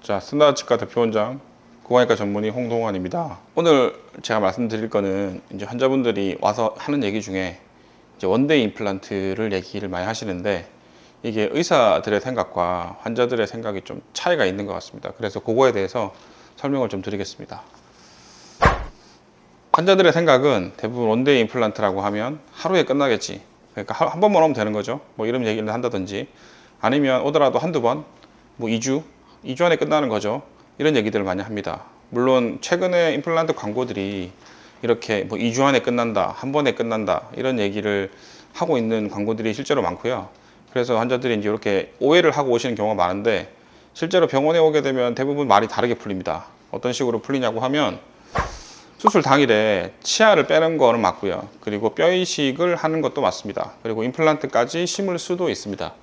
자, 스나치과 대표원장, 고관외과 전문의 홍동환입니다. 오늘 제가 말씀드릴 거는 이제 환자분들이 와서 하는 얘기 중에 이제 원데이 임플란트를 얘기를 많이 하시는데 이게 의사들의 생각과 환자들의 생각이 좀 차이가 있는 것 같습니다. 그래서 그거에 대해서 설명을 좀 드리겠습니다. 환자들의 생각은 대부분 원데이 임플란트라고 하면 하루에 끝나겠지. 그러니까 한 번만 오면 되는 거죠. 뭐 이런 얘기를 한다든지 아니면 오더라도 한두 번, 뭐 2주 안에 끝나는 거죠. 이런 얘기들을 많이 합니다. 물론 최근에 임플란트 광고들이 이렇게 뭐 2주 안에 끝난다, 한 번에 끝난다 이런 얘기를 하고 있는 광고들이 실제로 많고요. 그래서 환자들이 이제 이렇게 오해를 하고 오시는 경우가 많은데 실제로 병원에 오게 되면 대부분 말이 다르게 풀립니다. 어떤 식으로 풀리냐고 하면 수술 당일에 치아를 빼는 거는 맞고요. 그리고 뼈 이식을 하는 것도 맞습니다. 그리고 임플란트까지 심을 수도 있습니다.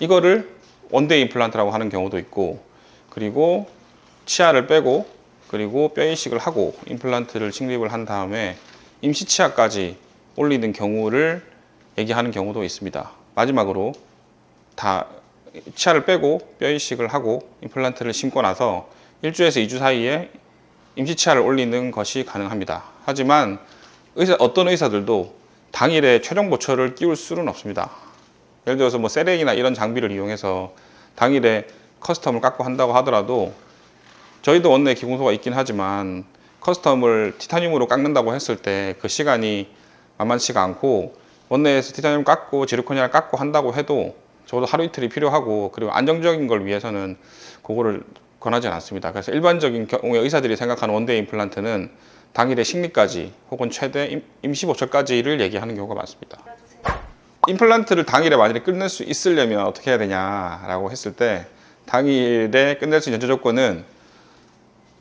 이거를 원데이 임플란트라고 하는 경우도 있고, 그리고 치아를 빼고 그리고 뼈 이식을 하고 임플란트를 식립을 한 다음에 임시 치아까지 올리는 경우를 얘기하는 경우도 있습니다. 마지막으로 다 치아를 빼고 뼈 이식을 하고 임플란트를 심고 나서 1주에서 2주 사이에 임시 치아를 올리는 것이 가능합니다. 하지만 어떤 의사들도 당일에 최종 보철을 끼울 수는 없습니다. 예를 들어서 뭐 세레이나 이런 장비를 이용해서 당일에 커스텀을 깎고 한다고 하더라도 저희도 원내 기공소가 있긴 하지만 커스텀을 티타늄으로 깎는다고 했을 때 그 시간이 만만치가 않고 원내에서 티타늄 깎고 지르코니아를 깎고 한다고 해도 적어도 하루 이틀이 필요하고, 그리고 안정적인 걸 위해서는 그거를 권하지는 않습니다. 그래서 일반적인 경우에 의사들이 생각하는 원데이 임플란트는 당일에 식리까지 혹은 최대 임시 보철까지를 얘기하는 경우가 많습니다. 임플란트를 당일에 만약에 끝낼 수 있으려면 어떻게 해야 되냐라고 했을 때 당일에 끝낼 수 있는 전제 조건은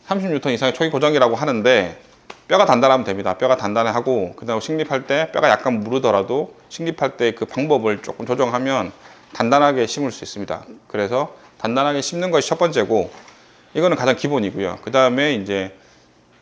30N 이상의 초기 고정이라고 하는데 뼈가 단단하면 됩니다. 뼈가 단단하고 그다음 식립할 때 뼈가 약간 무르더라도 식립할 때 그 방법을 조금 조정하면 단단하게 심을 수 있습니다. 그래서 단단하게 심는 것이 첫 번째고, 이거는 가장 기본이고요. 그 다음에 이제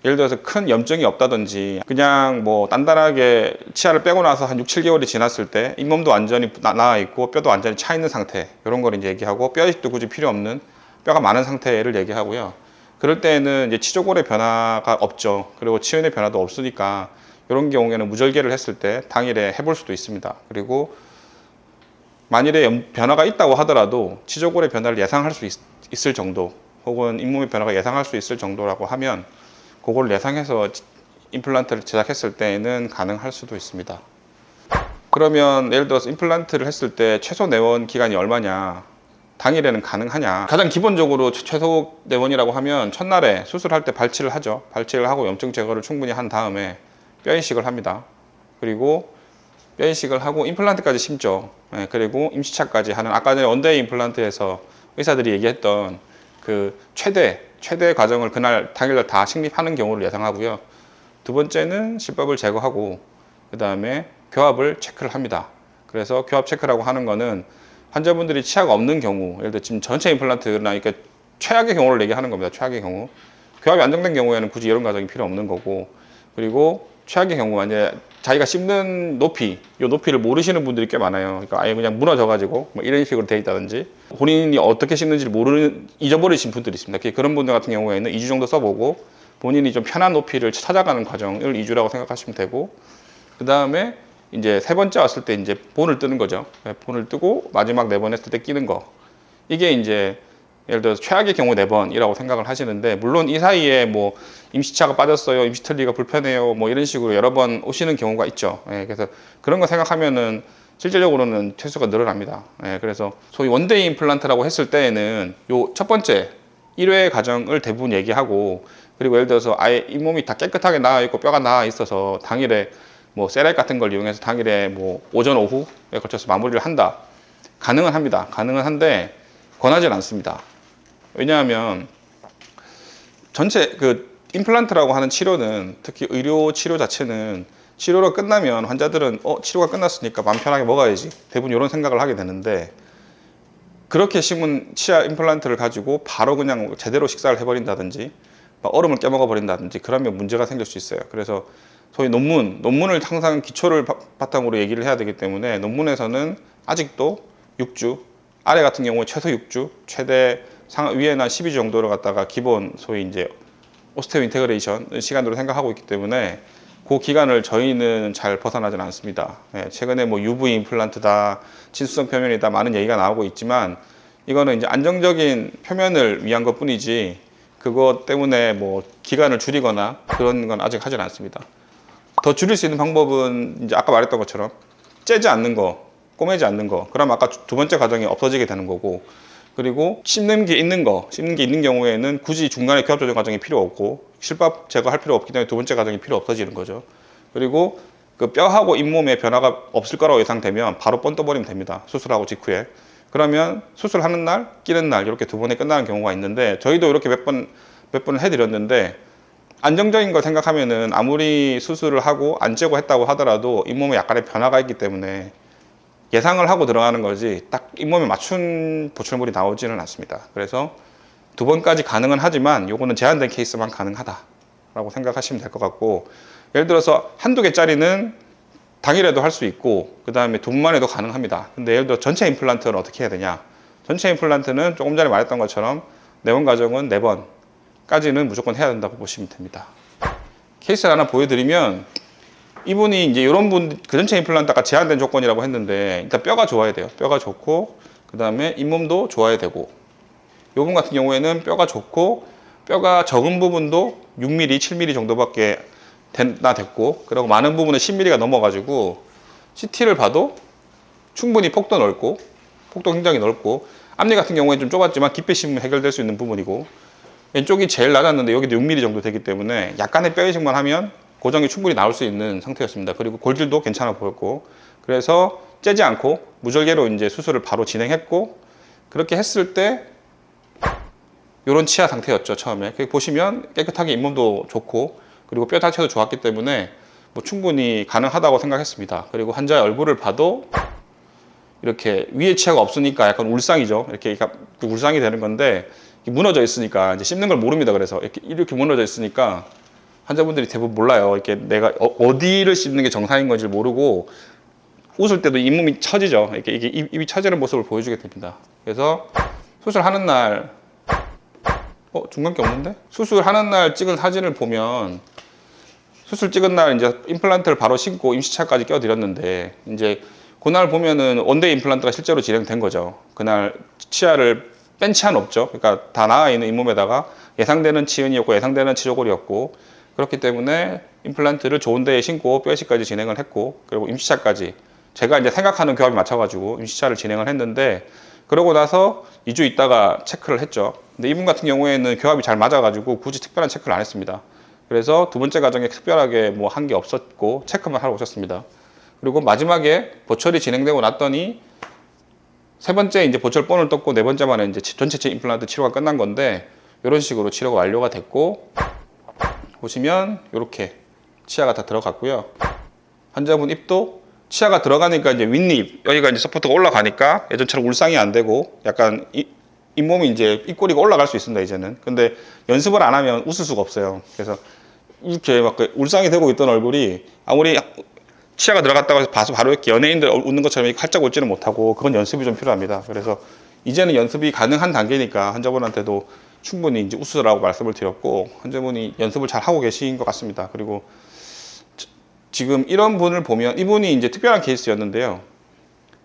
예를 들어서 큰 염증이 없다든지 그냥 뭐 단단하게 치아를 빼고 나서 한 6, 7개월이 지났을 때 잇몸도 완전히 나아 있고 뼈도 완전히 차 있는 상태, 이런 걸 이제 얘기하고 뼈 이식도 굳이 필요 없는 뼈가 많은 상태를 얘기하고요. 그럴 때는 이제 치조골의 변화가 없죠. 그리고 치은의 변화도 없으니까 이런 경우에는 무절개를 했을 때 당일에 해볼 수도 있습니다. 그리고 만일에 변화가 있다고 하더라도 치조골의 변화를 예상할 수 있을 정도, 혹은 잇몸의 변화가 예상할 수 있을 정도라고 하면 그걸 예상해서 임플란트를 제작했을 때에는 가능할 수도 있습니다. 그러면 예를 들어서 임플란트를 했을 때 최소 내원 기간이 얼마냐, 당일에는 가능하냐. 가장 기본적으로 최소 내원이라고 하면 첫날에 수술할 때 발치를 하죠. 발치를 하고 염증 제거를 충분히 한 다음에 뼈 이식을 합니다. 그리고 뼈 이식을 하고 임플란트까지 심죠. 그리고 임시차까지 하는, 아까 전에 원데이 임플란트에서 의사들이 얘기했던 그 최대 과정을 그날 당일날 다 식립하는 경우를 예상하고요. 두 번째는 실밥을 제거하고 그 다음에 교합을 체크를 합니다. 그래서 교합 체크라고 하는 거는 환자분들이 치아가 없는 경우, 예를 들어 지금 전체 임플란트나 이렇게 최악의 경우를 얘기하는 겁니다. 최악의 경우. 교합이 안정된 경우에는 굳이 이런 과정이 필요 없는 거고, 그리고 최악의 경우 만약에 자기가 씹는 높이, 이 높이를 모르시는 분들이 꽤 많아요. 그러니까 아예 그냥 무너져가지고 뭐 이런 식으로 돼 있다든지 본인이 어떻게 씹는지를 잊어버리신 분들이 있습니다. 그런 분들 같은 경우에는 2주 정도 써보고 본인이 좀 편한 높이를 찾아가는 과정을 2주라고 생각하시면 되고, 그 다음에 이제 세 번째 왔을 때 이제 본을 뜨는 거죠. 본을 뜨고 마지막 4번 했을 때 끼는 거. 이게 이제 예를 들어서 최악의 경우 4번이라고 생각을 하시는데, 물론 이 사이에 뭐 임시차가 빠졌어요, 임시틀리가 불편해요, 뭐 이런 식으로 여러 번 오시는 경우가 있죠. 그래서 그런 거 생각하면은 실질적으로는 퇴수가 늘어납니다. 그래서 소위 원데이 임플란트라고 했을 때에는 요 첫 번째 1회 과정을 대부분 얘기하고, 그리고 예를 들어서 아예 잇몸이 다 깨끗하게 나와 있고 뼈가 나와 있어서 당일에 뭐 세라믹 같은 걸 이용해서 당일에 뭐 오전 오후에 걸쳐서 마무리를 한다. 가능은 합니다. 가능은 한데 권하지는 않습니다. 왜냐하면 전체 그 임플란트라고 하는 치료는, 특히 의료 치료 자체는 치료가 끝나면 환자들은 치료가 끝났으니까 마음 편하게 먹어야지, 대부분 이런 생각을 하게 되는데, 그렇게 심은 치아 임플란트를 가지고 바로 그냥 제대로 식사를 해버린다든지 얼음을 깨먹어 버린다든지 그러면 문제가 생길 수 있어요. 그래서 소위 논문을 항상 기초를 바탕으로 얘기를 해야 되기 때문에 논문에서는 아직도 6주, 아래 같은 경우에 최소 6주, 최대 위에는 한 12주 정도를 갖다가 기본 소위 이제 오스테오 인테그레이션 시간으로 생각하고 있기 때문에 그 기간을 저희는 잘 벗어나지는 않습니다. 예, 최근에 뭐 UV 임플란트다, 친수성 표면이다 많은 얘기가 나오고 있지만 이거는 이제 안정적인 표면을 위한 것 뿐이지 그것 때문에 뭐 기간을 줄이거나 그런 건 아직 하지는 않습니다. 더 줄일 수 있는 방법은 이제 아까 말했던 것처럼 째지 않는 거, 꼬매지 않는 거. 그럼 아까 두 번째 과정이 없어지게 되는 거고, 그리고 씹는 게 있는 경우에는 굳이 중간에 교합 조정 과정이 필요 없고 실밥 제거할 필요 없기 때문에 두 번째 과정이 필요 없어지는 거죠. 그리고 그 뼈하고 잇몸에 변화가 없을 거라고 예상되면 바로 번 떠버리면 됩니다. 수술하고 직후에. 그러면 수술하는 날, 끼는 날 이렇게 두 번에 끝나는 경우가 있는데 저희도 이렇게 몇 번을 해드렸는데 안정적인 걸 생각하면은 아무리 수술을 하고 안 째고 했다고 하더라도 잇몸에 약간의 변화가 있기 때문에 예상을 하고 들어가는 거지 딱 잇몸에 맞춘 보철물이 나오지는 않습니다. 그래서 두 번까지 가능은 하지만 요거는 제한된 케이스만 가능하다라고 생각하시면 될 것 같고, 예를 들어서 한두 개짜리는 당일에도 할 수 있고 그 다음에 두 번만 해도 가능합니다. 근데 예를 들어 전체 임플란트는 어떻게 해야 되냐, 전체 임플란트는 조금 전에 말했던 것처럼 4번 과정은 4번까지는 무조건 해야 된다고 보시면 됩니다. 케이스를 하나 보여드리면, 이분이 이제 이런 분, 그 전체 임플란트가 제한된 조건이라고 했는데 일단 뼈가 좋아야 돼요. 뼈가 좋고 그 다음에 잇몸도 좋아야 되고, 이분 같은 경우에는 뼈가 좋고 뼈가 적은 부분도 6mm, 7mm 정도밖에 됐고, 그리고 많은 부분은 10mm가 넘어가지고 CT를 봐도 충분히 폭도 넓고 폭도 굉장히 넓고, 앞니 같은 경우에는 좀 좁았지만 깊이 씹으면 해결될 수 있는 부분이고, 왼쪽이 제일 낮았는데 여기도 6mm 정도 되기 때문에 약간의 뼈 이식만 하면 고정이 충분히 나올 수 있는 상태였습니다. 그리고 골질도 괜찮아 보였고, 그래서 째지 않고 무절개로 이제 수술을 바로 진행했고, 그렇게 했을 때 이런 치아 상태였죠. 처음에 보시면 깨끗하게 잇몸도 좋고 그리고 뼈 자체도 좋았기 때문에 뭐 충분히 가능하다고 생각했습니다. 그리고 환자의 얼굴을 봐도 이렇게 위에 치아가 없으니까 약간 울상이죠. 이렇게 울상이 되는 건데 무너져 있으니까 이제 씹는 걸 모릅니다. 그래서 이렇게 무너져 있으니까 환자분들이 대부분 몰라요. 이렇게 내가 어디를 씹는 게 정상인 건지 모르고 웃을 때도 잇몸이 처지죠. 이렇게 입이 처지는 모습을 보여주게 됩니다. 그래서 수술하는 날, 중간 게 없는데? 수술하는 날 찍은 사진을 보면 수술 찍은 날 이제 임플란트를 바로 신고 임시차까지 껴드렸는데 이제 그날 보면은 원데이 임플란트가 실제로 진행된 거죠. 그날 치아를 뺀 치아는 없죠. 그러니까 다 나와 있는 잇몸에다가 예상되는 치은이었고 예상되는 치조골이었고, 그렇기 때문에 임플란트를 좋은 데에 신고 뼈이식까지 진행을 했고, 그리고 임시차까지 제가 이제 생각하는 교합이 맞춰가지고 임시차를 진행을 했는데, 그러고 나서 2주 있다가 체크를 했죠. 근데 이분 같은 경우에는 교합이 잘 맞아가지고 굳이 특별한 체크를 안 했습니다. 그래서 두 번째 과정에 특별하게 뭐 한 게 없었고 체크만 하러 오셨습니다. 그리고 마지막에 보철이 진행되고 났더니 세 번째 이제 보철 본을 떴고 네 번째 만에 이제 전체체 임플란트 치료가 끝난 건데, 이런 식으로 치료가 완료가 됐고, 보시면 이렇게 치아가 다 들어갔고요. 환자분 입도 치아가 들어가니까 이제 윗입 여기가 이제 서포트가 올라가니까 예전처럼 울상이 안 되고 약간 잇몸이 이제 입꼬리가 올라갈 수 있습니다 이제는. 근데 연습을 안 하면 웃을 수가 없어요. 그래서 이렇게 막 울상이 되고 있던 얼굴이 아무리 치아가 들어갔다고 해서 봐서 바로 이렇게 연예인들 웃는 것처럼 이렇게 활짝 웃지는 못하고, 그건 연습이 좀 필요합니다. 그래서 이제는 연습이 가능한 단계니까 환자분한테도 충분히 이제 웃으라고 말씀을 드렸고, 환자분이 연습을 잘 하고 계신 것 같습니다. 그리고 지금 이런 분을 보면 이분이 이제 특별한 케이스였는데요.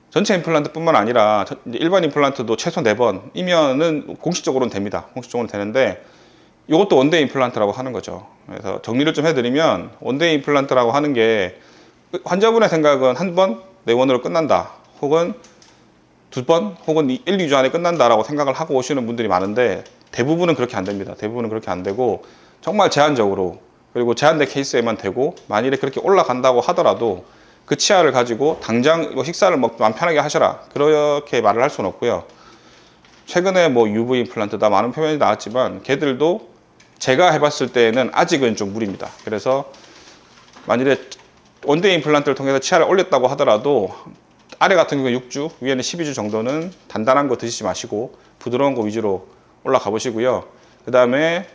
전체 임플란트뿐만 아니라 일반 임플란트도 최소 4번이면은 공식적으로는 됩니다. 공식적으로는 되는데 이것도 원데이 임플란트라고 하는 거죠. 그래서 정리를 좀 해드리면, 원데이 임플란트라고 하는 게 환자분의 생각은 한 번, 4번으로 끝난다, 혹은 2번, 혹은 1, 2주 안에 끝난다라고 생각을 하고 오시는 분들이 많은데 대부분은 그렇게 안 됩니다. 대부분은 그렇게 안 되고 정말 제한적으로, 그리고 제한된 케이스에만 되고, 만일에 그렇게 올라간다고 하더라도 그 치아를 가지고 당장 뭐 식사를 먹고 마음 편하게 하셔라 그렇게 말을 할 수는 없고요. 최근에 뭐 UV 임플란트다 많은 표현이 나왔지만 걔들도 제가 해봤을 때는 아직은 좀 무리입니다. 그래서 만일에 원데이 임플란트를 통해서 치아를 올렸다고 하더라도 아래 같은 경우에 6주, 위에는 12주 정도는 단단한 거 드시지 마시고 부드러운 거 위주로 올라가 보시고요. 그 다음에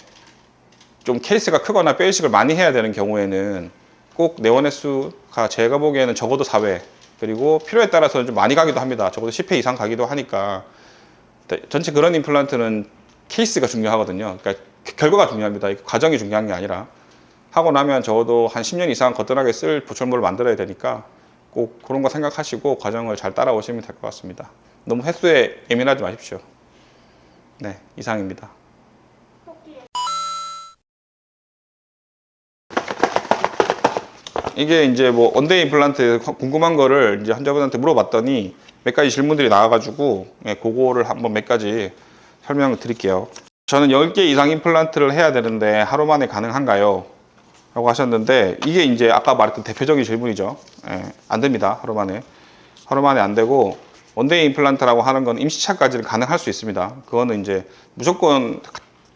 좀 케이스가 크거나 뼈이식을 많이 해야 되는 경우에는 꼭 내원 횟수가 제가 보기에는 적어도 4회, 그리고 필요에 따라서는 좀 많이 가기도 합니다. 적어도 10회 이상 가기도 하니까 전체 그런 임플란트는 케이스가 중요하거든요. 그러니까 결과가 중요합니다. 과정이 중요한 게 아니라 하고 나면 적어도 한 10년 이상 거뜬하게 쓸 보철물을 만들어야 되니까 꼭 그런 거 생각하시고 과정을 잘 따라오시면 될 것 같습니다. 너무 횟수에 예민하지 마십시오. 네, 이상입니다. 이게 이제 뭐 원데이 임플란트 궁금한 거를 이제 환자분한테 물어봤더니 몇 가지 질문들이 나와가지고 그거를 한번 몇 가지 설명을 드릴게요. 저는 10개 이상 임플란트를 해야 되는데 하루 만에 가능한가요? 라고 하셨는데 이게 이제 아까 말했던 대표적인 질문이죠. 안 됩니다. 하루 만에 안 되고 원데이 임플란트라고 하는 건 임시차까지는 가능할 수 있습니다. 그거는 이제 무조건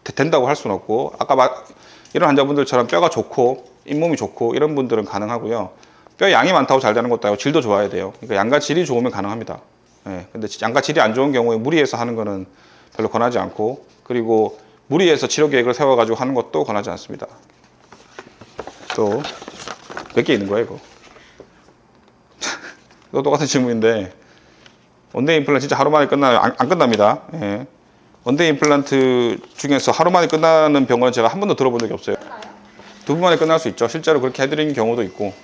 된다고 할 수는 없고 아까 이런 환자분들처럼 뼈가 좋고 잇몸이 좋고 이런 분들은 가능하고요. 뼈 양이 많다고 잘 되는 것도 아니고 질도 좋아야 돼요. 그러니까 양과 질이 좋으면 가능합니다. 근데 양과 질이 안 좋은 경우에 무리해서 하는 거는 별로 권하지 않고 그리고 무리해서 치료 계획을 세워가지고 하는 것도 권하지 않습니다. 또 몇 개 있는 거예요, 이거? 이거 똑같은 질문인데 원데이 임플란트 진짜 하루 만에 끝나요? 안 끝납니다. 원데이 임플란트 중에서 하루 만에 끝나는 병원은 제가 한 번도 들어본 적이 없어요. 두 분 만에 끝날 수 있죠. 실제로 그렇게 해드리는 경우도 있고